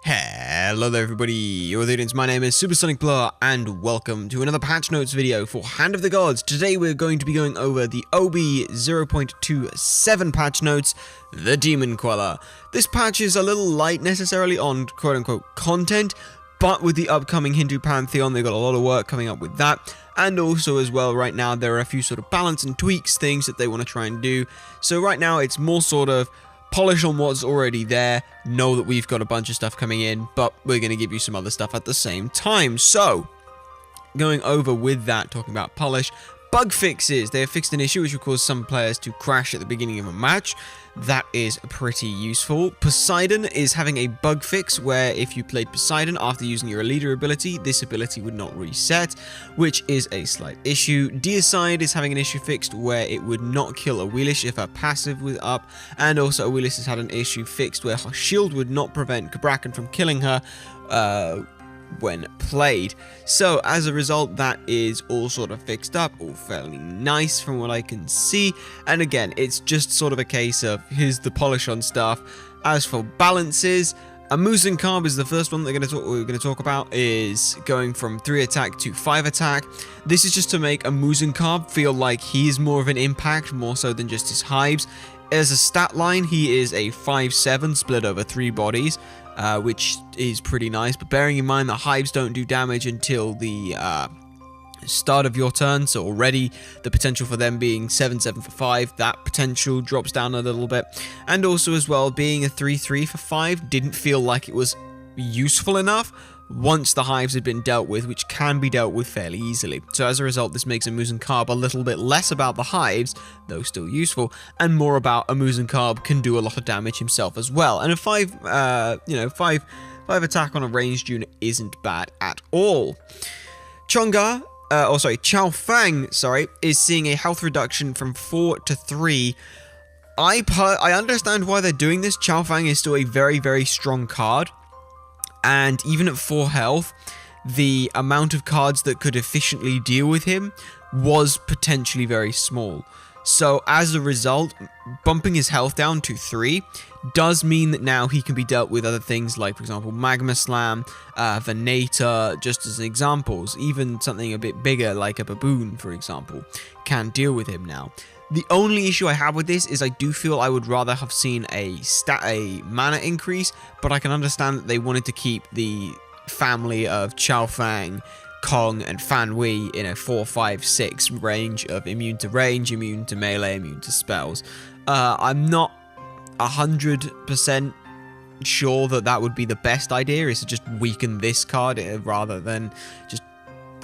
Hello there everybody, you're the audience, my name is Supersonic Blur, and welcome to another patch notes video for Hand of the Gods. Today we're going to be going over the OB0.27 patch notes, the Demon Queller. This patch is a little light necessarily on quote-unquote content, but with the upcoming Hindu Pantheon, they've got a lot of work coming up with that. And also as well, right now, there are a few sort of balance and tweaks things that they want to try and do. So right now, it's more sort of polish on what's already there, know that we've got a bunch of stuff coming in, but we're going to give you some other stuff at the same time. So, going over with that, talking about polish, bug fixes. They have fixed an issue which will cause some players to crash at the beginning of a match. That is pretty useful. Poseidon is having a bug fix where if you played Poseidon after using your leader ability, this ability would not reset, which is a slight issue. Deicide is having an issue fixed where it would not kill a Wheelish if her passive was up, and also a Wheelish has had an issue fixed where her shield would not prevent Kabrakan from killing her when played. So as a result, that is all sort of fixed up, all fairly nice from what I can see. And again, it's just sort of a case of here's the polish on stuff. As for balances, a Musen Carb is the first one we're going to talk about, is going from 3 attack to 5 attack. This is just to make a Musen Carb feel like he is more of an impact, more so than just his hives. As a stat line, he is a 5/7 split over 3 bodies, which is pretty nice, but bearing in mind that hives don't do damage until the start of your turn, so already the potential for them being 7/7 for 5, that potential drops down a little bit. And also as well, being a 3/3 for 5 didn't feel like it was useful enough once the hives had been dealt with, which can be dealt with fairly easily. So as a result, this makes a Musen Carb a little bit less about the hives, though still useful, and more about a Musen Carb can do a lot of damage himself as well. And a 5 attack on a ranged unit isn't bad at all. Chun Fang, is seeing a health reduction from 4 to 3. I understand why they're doing this. Chun Fang is still a very, very strong card. And even at 4 health, the amount of cards that could efficiently deal with him was potentially very small. So as a result, bumping his health down to 3 does mean that now he can be dealt with other things like, for example, Magma Slam, Venator, just as examples. Even something a bit bigger like a Baboon, for example, can deal with him now. The only issue I have with this is I do feel I would rather have seen a mana increase, but I can understand that they wanted to keep the family of Chun Fang, Kong, and Fan Wei in a 4-5-6 range of immune to range, immune to melee, immune to spells. I'm not 100% sure that that would be the best idea, is to just weaken this card rather than just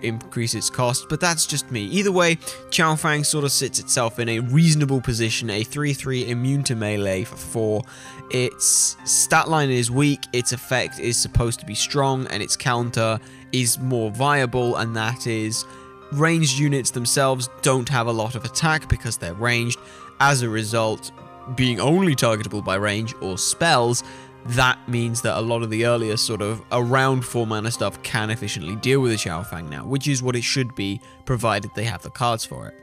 increase its cost, but that's just me. Either way, Chun Fang sort of sits itself in a reasonable position, a 3/3 immune to melee for 4. Its stat line is weak, its effect is supposed to be strong, and its counter is more viable, and that is ranged units themselves don't have a lot of attack because they're ranged. As a result, being only targetable by range or spells, that means that a lot of the earlier sort of around 4 mana stuff can efficiently deal with the Chun Fang now, which is what it should be, provided they have the cards for it.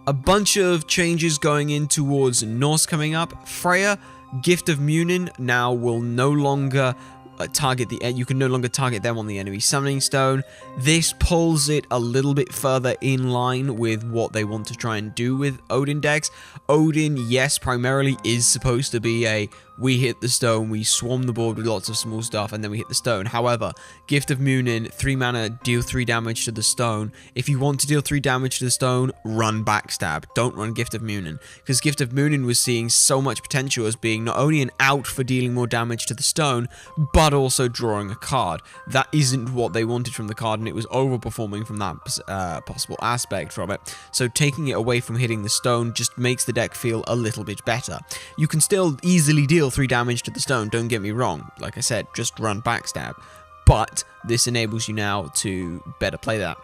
A bunch of changes going in towards Norse coming up. Freya, Gift of Munin, now will no longer you can no longer target them on the enemy summoning stone. This pulls it a little bit further in line with what they want to try and do with Odin decks. Odin, yes, primarily is supposed to be a we hit the stone, we swarm the board with lots of small stuff, and then we hit the stone. However, Gift of Munin, 3 mana, deal 3 damage to the stone. If you want to deal 3 damage to the stone, run Backstab. Don't run Gift of Munin, because Gift of Munin was seeing so much potential as being not only an out for dealing more damage to the stone, but also drawing a card. That isn't what they wanted from the card, and it was overperforming from that possible aspect from it. So taking it away from hitting the stone just makes the deck feel a little bit better. You can still easily deal 3 damage to the stone, don't get me wrong. Like I said, just run Backstab. But this enables you now to better play that.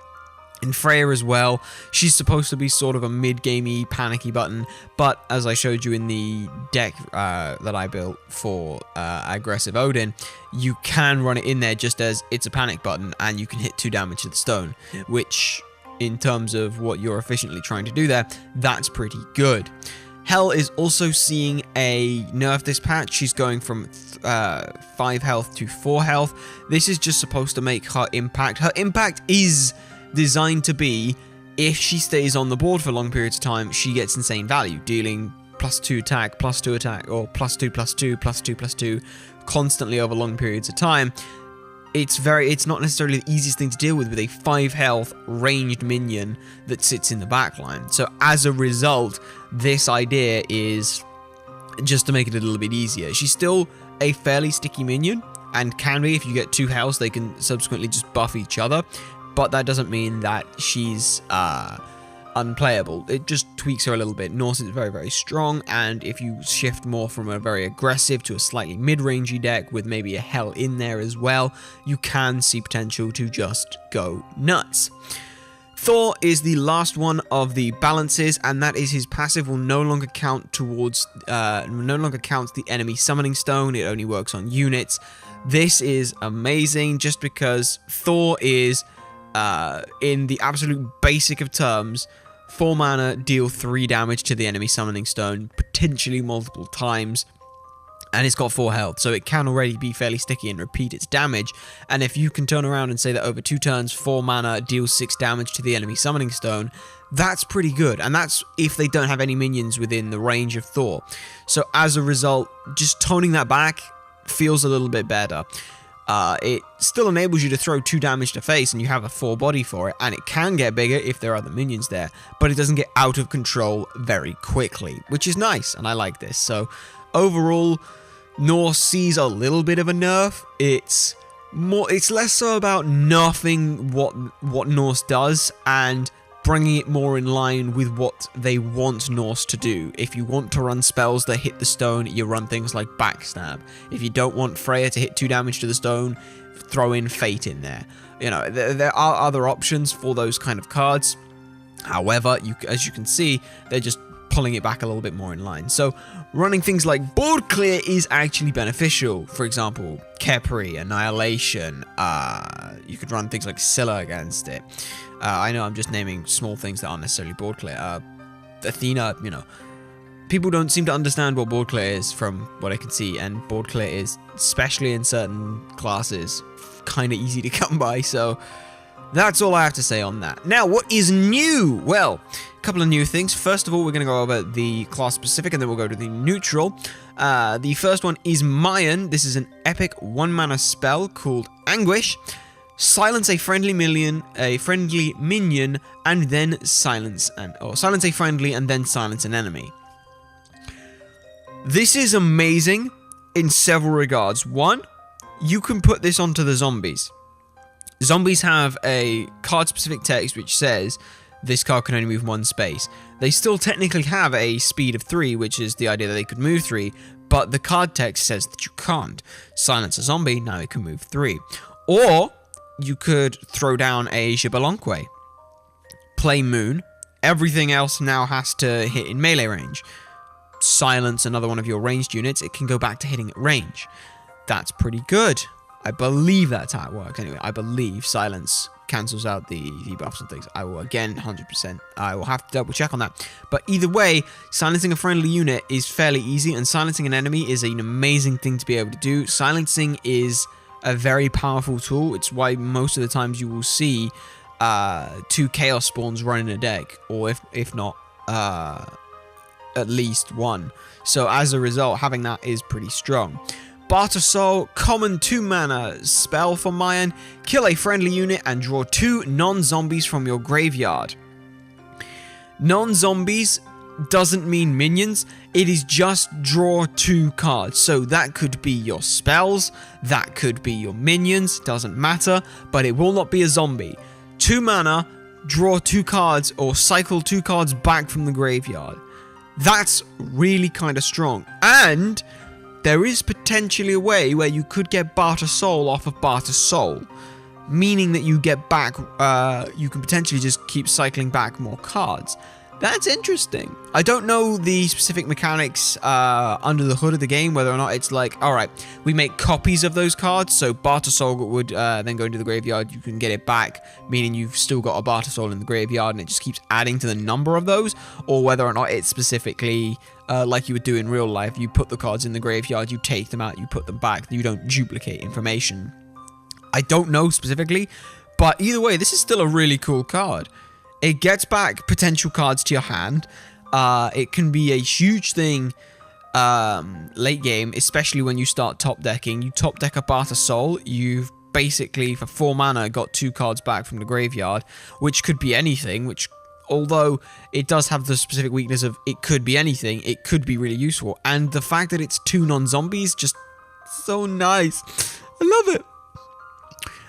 In Freya as well, she's supposed to be sort of a mid-gamey, panicky button, but as I showed you in the deck that I built for aggressive Odin, you can run it in there just as it's a panic button, and you can hit 2 damage to the stone, which, in terms of what you're efficiently trying to do there, that's pretty good. Hel is also seeing a nerf this patch. She's going from 5 health to 4 health. This is just supposed to make her impact. Her impact is designed to be, if she stays on the board for long periods of time, she gets insane value, dealing +2 attack, +2 attack, or +2, +2, +2, +2, constantly over long periods of time. It's not necessarily the easiest thing to deal with a 5 health ranged minion that sits in the backline. So as a result, this idea is just to make it a little bit easier. She's still a fairly sticky minion, and can be, if you get 2 health, they can subsequently just buff each other, but that doesn't mean that she's unplayable. It just tweaks her a little bit. Norse is very, very strong, and if you shift more from a very aggressive to a slightly mid-rangey deck with maybe a Hel in there as well, you can see potential to just go nuts. Thor is the last one of the balances, and that is his passive will no longer count towards, no longer counts the enemy summoning stone. It only works on units. This is amazing, just because Thor is, in the absolute basic of terms, 4 mana, deal 3 damage to the enemy summoning stone, potentially multiple times, and it's got 4 health, so it can already be fairly sticky and repeat its damage. And if you can turn around and say that over 2 turns, 4 mana deals 6 damage to the enemy summoning stone, that's pretty good, and that's if they don't have any minions within the range of Thor. So as a result, just toning that back feels a little bit better. It still enables you to throw 2 damage to face, and you have a 4 body for it, and it can get bigger if there are other minions there, but it doesn't get out of control very quickly, which is nice, and I like this. So overall, Norse sees a little bit of a nerf. It's less so about nerfing what Norse does and bringing it more in line with what they want Norse to do. If you want to run spells that hit the stone, you run things like Backstab. If you don't want Freya to hit 2 damage to the stone, throw in Fate in there. You know, there are other options for those kind of cards. However, as you can see, they're just pulling it back a little bit more in line. So running things like board clear is actually beneficial. For example, Kepri, Annihilation. You could run things like Scylla against it. I know I'm just naming small things that aren't necessarily board clear. Athena, you know, people don't seem to understand what board clear is from what I can see, and board clear is, especially in certain classes, kind of easy to come by. So that's all I have to say on that. Now, what is new? Well, a couple of new things. First of all, we're going to go over the class specific, and then we'll go to the neutral. The first one is Mayan. This is an epic 1 mana spell called Anguish. Silence a friendly minion, and then silence a friendly and then silence an enemy. This is amazing in several regards. One, you can put this onto the zombies. Zombies have a card-specific text which says this card can only move 1 space. They still technically have a speed of 3, which is the idea that they could move 3, but the card text says that you can't. Silence a zombie, now it can move 3. Or you could throw down a Xbalanque, play Moon, everything else now has to hit in melee range. Silence another one of your ranged units, it can go back to hitting at range. That's pretty good. I believe that's how it works. Anyway, I believe silence cancels out the debuffs and things. I will, again, 100%. I will have to double check on that. But either way, silencing a friendly unit is fairly easy, and silencing an enemy is an amazing thing to be able to do. Silencing is a very powerful tool. It's why most of the times you will see 2 chaos spawns run in a deck, or if not at least 1. So as a result, having that is pretty strong. Barter Soul, common 2 mana spell for Mayan. Kill a friendly unit and draw 2 non-zombies from your graveyard. Non-zombies doesn't mean minions, it is just draw 2 cards. So that could be your spells, that could be your minions, doesn't matter, but it will not be a zombie. 2 mana, draw 2 cards, or cycle 2 cards back from the graveyard. That's really kind of strong. And there is potentially a way where you could get Barter Soul off of Barter Soul, meaning that you get back, you can potentially just keep cycling back more cards. That's interesting. I don't know the specific mechanics under the hood of the game, whether or not it's like, alright, we make copies of those cards, so Barter Soul would then go into the graveyard, you can get it back, meaning you've still got a Barter Soul in the graveyard, and it just keeps adding to the number of those, or whether or not it's specifically like you would do in real life. You put the cards in the graveyard, you take them out, you put them back. You don't duplicate information. I don't know specifically, but either way, this is still a really cool card. It gets back potential cards to your hand. It can be a huge thing late game, especially when you start top decking. You top deck a Barter Soul, you've basically, for 4 mana, got 2 cards back from the graveyard, which could be anything, which, although it does have the specific weakness of it could be anything, it could be really useful. And the fact that it's 2 non-zombies, just so nice. I love it.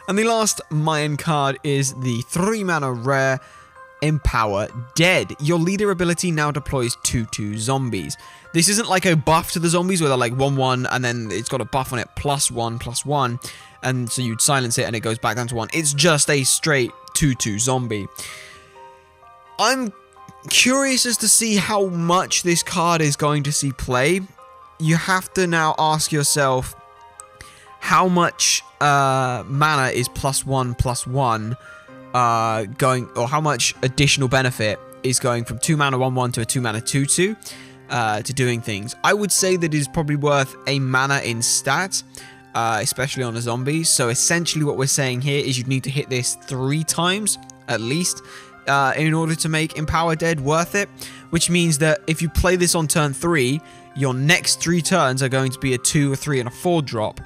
And the last Mayan card is the 3 mana rare Empower Dead. Your leader ability now deploys 2/2 zombies. This isn't like a buff to the zombies where they're like 1/1 and then it's got a buff on it +1/+1, and so you'd silence it and it goes back down to 1. It's just a straight 2/2 zombie. I'm curious as to see how much this card is going to see play. You have to now ask yourself how much mana is +1/+1 going, or how much additional benefit is going from 2 mana 1/1 to a 2 mana 2/2 to doing things. I would say that it is probably worth a mana in stats, especially on a zombie. So essentially what we're saying here is you'd need to hit this 3 times at least in order to make Empower Dead worth it, which means that if you play this on turn 3, your next 3 turns are going to be a 2, a 3, and a 4 drop,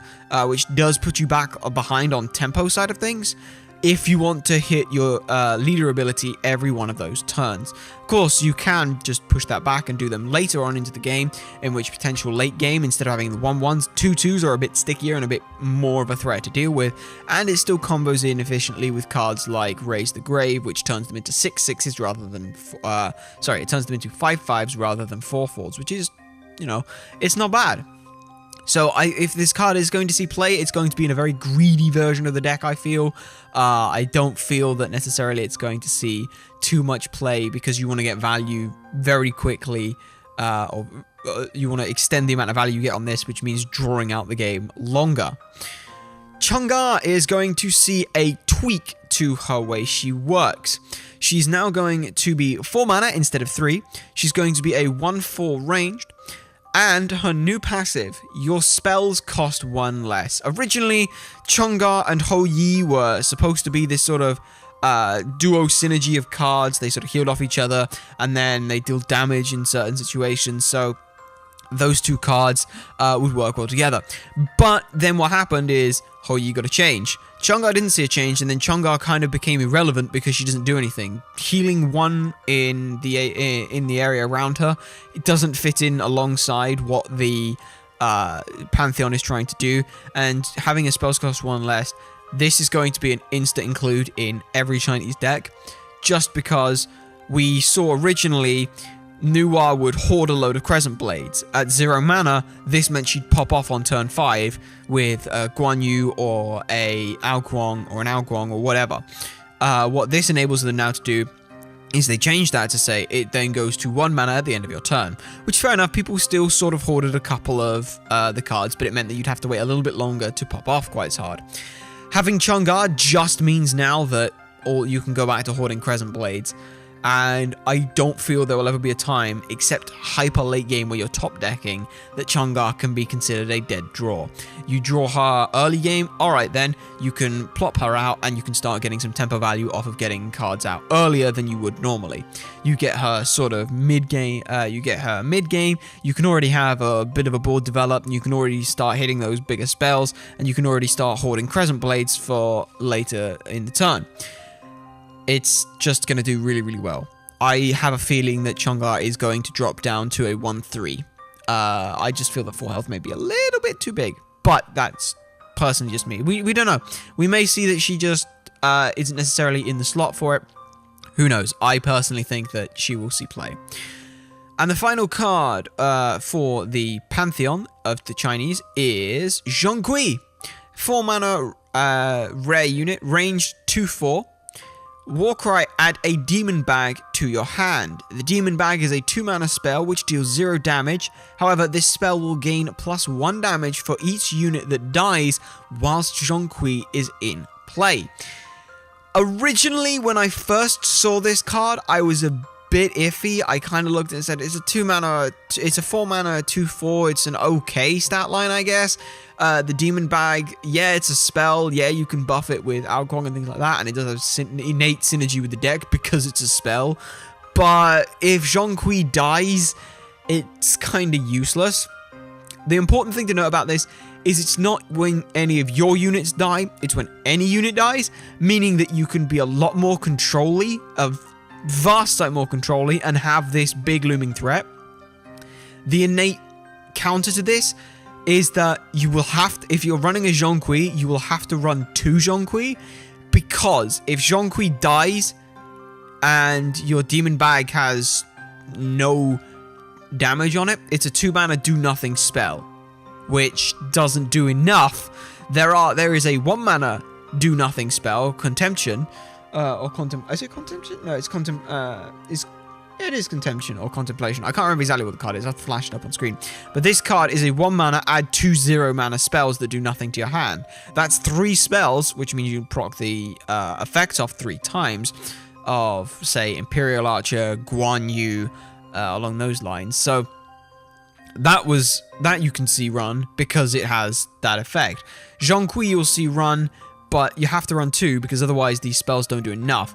which does put you back behind on tempo side of things if you want to hit your leader ability every one of those turns. Of course, you can just push that back and do them later on into the game, in which potential late game, instead of having the 1/1s, 2/2s are a bit stickier and a bit more of a threat to deal with, and it still combos in efficiently with cards like Raise the Grave, which turns them into 6/6s rather than, it turns them into 5/5s rather than 4/4s, which is, you know, it's not bad. So if this card is going to see play, it's going to be in a very greedy version of the deck, I feel. I don't feel that necessarily it's going to see too much play because you want to get value very quickly, or you want to extend the amount of value you get on this, which means drawing out the game longer. Chun-Ga is going to see a tweak to her way she works. She's now going to be 4 mana instead of 3. She's going to be a 1/4 ranged. And her new passive, your spells cost 1 less. Originally, Chun-Ga and Hou-Yi were supposed to be this sort of duo synergy of cards. They sort of healed off each other, and then they deal damage in certain situations. So those 2 cards would work well together. But then what happened is Hou-Yi got a change. Chun-Ga didn't see a change, and then Chun-Ga kind of became irrelevant because she doesn't do anything. Healing 1 in the area around her, it doesn't fit in alongside what the Pantheon is trying to do, and having a spells cost 1 less, this is going to be an instant include in every Chinese deck, just because we saw originally Nuwa would hoard a load of Crescent Blades. At 0 mana, this meant she'd pop off on turn 5 with a Guan Yu or a Aoguang or an Aoguang or whatever. What this enables them now to do is they change that to say it then goes to 1 mana at the end of your turn. Which, fair enough, people still sort of hoarded a couple of the cards, but it meant that you'd have to wait a little bit longer to pop off quite as hard. Having Chun-Ga just means now that you can go back to hoarding Crescent Blades. And I don't feel there will ever be a time, except hyper late game where you're top decking, that Chun-Ga can be considered a dead draw. You draw her early game, alright then, you can plop her out and you can start getting some tempo value off of getting cards out earlier than you would normally. You get her sort of mid-game, you can already have a bit of a board develop, and you can already start hitting those bigger spells, and you can already start hoarding Crescent Blades for later in the turn. It's just going to do really, really well. I have a feeling that Chun-Ga is going to drop down to a 1/3. I just feel that 4 health may be a little bit too big, but that's personally just me. We don't know. We may see that she just isn't necessarily in the slot for it. Who knows? I personally think that she will see play. And the final card for the Pantheon of the Chinese is Zhongqi. 4 mana rare unit, ranged 2/4. Warcry, add a Demon Bag to your hand. The Demon Bag is a 2 mana spell which deals 0 damage. However, this spell will gain +1 damage for each unit that dies whilst Zhongqi is in play. Originally, when I first saw this card, I was a bit iffy. I kind of looked and said it's a 2-mana, it's a 4-mana 2/4. It's an okay stat line, I guess. The Demon Bag, yeah, it's a spell. Yeah, you can buff it with Alcong and things like that, and it does have innate synergy with the deck because it's a spell. But if Zhonghui dies, it's kind of useless. The important thing to note about this is it's not when any of your units die, it's when any unit dies, meaning that you can be a lot more control-y, a vast sight more control-y, and have this big looming threat. The innate counter to this is that you will have to, if you're running a Zhonghui, you will have to run 2 Zhonghui, because if Zhonghui dies and your Demon Bag has no damage on it, it's a 2-mana do-nothing spell, which doesn't do enough. There is a 1-mana do-nothing spell, Contemption, or is it Contemption? No, it's it is Contemption or Contemplation. I can't remember exactly what the card is. I've flashed it up on screen. But this card is a 1-mana, add 2 0-mana spells that do nothing to your hand. That's 3 spells, which means you proc the effects off 3 times of, say, Imperial Archer, Guan Yu, along those lines. So that you can see run because it has that effect. Zhonghui you'll see run, but you have to run 2 because otherwise these spells don't do enough.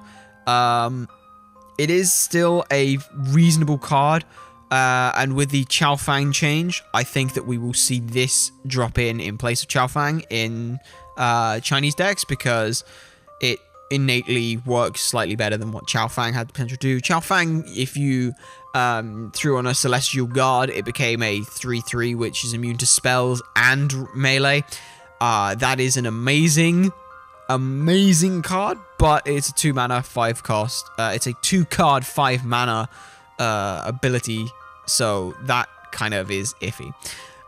It is still a reasonable card, and with the Chun Fang change, I think that we will see this drop in place of Chun Fang in Chinese decks because it innately works slightly better than what Chun Fang had the potential to do. Chun Fang, if you threw on a Celestial Guard, it became a 3/3, which is immune to spells and melee. That is an amazing card, but it's a 2-mana 5 cost. It's a 2-card 5-mana ability, so that kind of is iffy.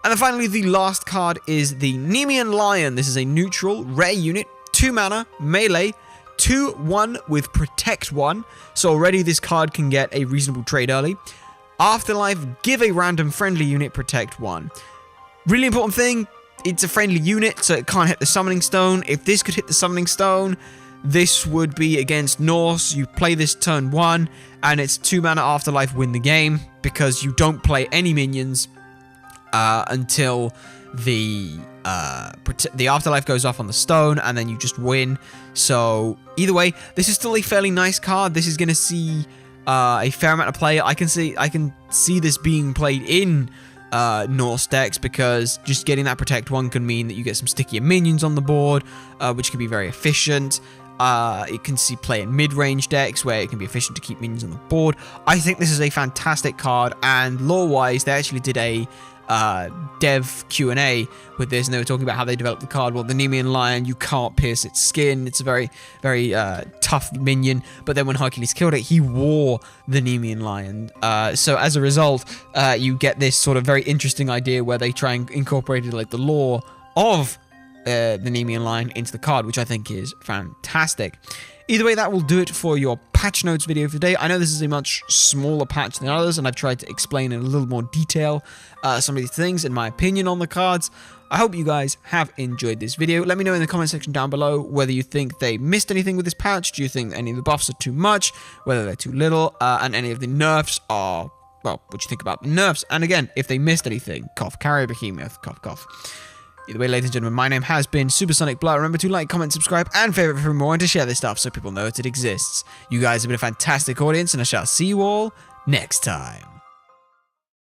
And then finally, the last card is the Nemean Lion. This is a neutral rare unit, 2-mana melee, 2/1 with Protect 1. So already this card can get a reasonable trade early. Afterlife, give a random friendly unit Protect 1. Really important thing, it's a friendly unit, so it can't hit the Summoning Stone. If this could hit the Summoning Stone, this would be against Norse. You play this turn 1, and it's 2-mana Afterlife, win the game, because you don't play any minions until the Afterlife goes off on the stone, and then you just win. So either way, this is still a fairly nice card. This is going to see a fair amount of play. I can see this being played in Norse decks, because just getting that Protect 1 can mean that you get some stickier minions on the board, which can be very efficient. It can see play in mid-range decks where it can be efficient to keep minions on the board. I think this is a fantastic card, and lore-wise, they actually did a dev Q&A with this, and they were talking about how they developed the card. Well, the Nemean Lion, you can't pierce its skin. It's a very, very tough minion, but then when Hercules killed it, he wore the Nemean Lion. So as a result, you get this sort of very interesting idea where they try and incorporate like the lore of the Nemean Lion into the card, which I think is fantastic. Either way, that will do it for your patch notes video for today. I know this is a much smaller patch than others, and I've tried to explain in a little more detail some of these things and my opinion on the cards. I hope you guys have enjoyed this video. Let me know in the comment section down below whether you think they missed anything with this patch. Do you think any of the buffs are too much, whether they're too little, and any of the nerfs are, well, what you think about the nerfs? And again, if they missed anything, cough, carrier behemoth, cough, cough. Either way, ladies and gentlemen, my name has been Supersonic Blur. Remember to like, comment, subscribe, and favorite for more, and to share this stuff so people know that it exists. You guys have been a fantastic audience, and I shall see you all next time.